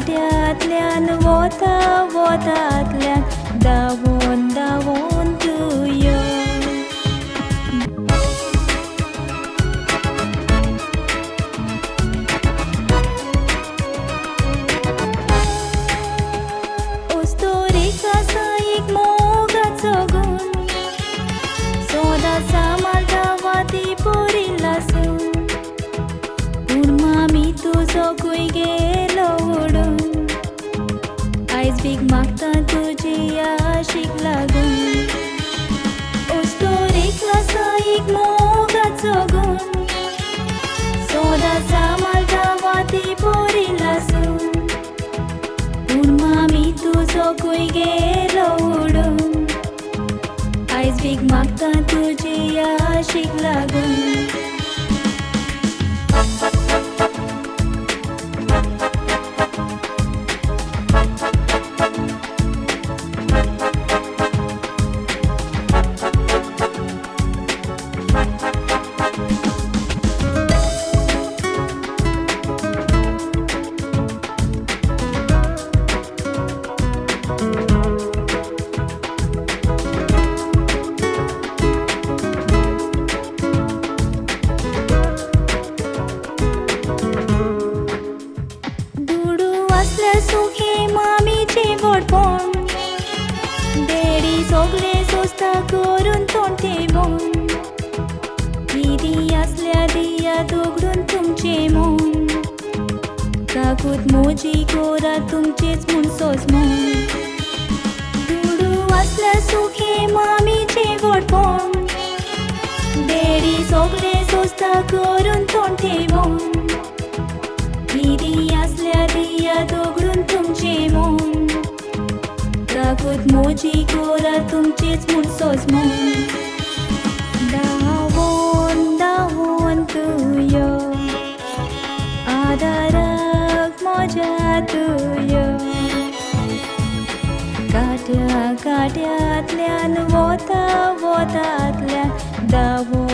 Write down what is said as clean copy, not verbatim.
काट्यांतल्यान वता वतांतल्यान धांवून धांवून तूं यो. उस्तोरीक आसा एक मोगाचो गूण, सदांच सांबाळटा वाती पोरी लासून. पूण मामी तुजो खंय गेलो उडून, आयज भीक मागता तुजी आशीक लागून. उस्तोरीक आसा एक मोगाचो गूण, सदांच सांबाळटा वाती पोरी लासून. पूण मामी तुजो खंय गेलो उडून, आयज भीक मागता तुजी आशीक लागून. सुखे मामीचे व्हडपण, डेडी सगळे सोंसता करून तोंटेबोन. कितें आसल्या दियात उगडून तुमचें मन, काकूत मोजी कोरा तुमचेच म्हूण सोजमोन. दुडू आसल्या सुखे मामीचे व्हडपण, डेडी सगळे सोंसता करून तोंटेबोन. कितें आसल्या दियात उगडून तुमचें मन, काकूत मोजी कोरा तुमचेच म्हूण सोजमोन. धांवून धांवून तूं यो, आदाराक म्हज्या तूं यो. काट्या काट्यांतल्यान वता वतांतल्यान धांवून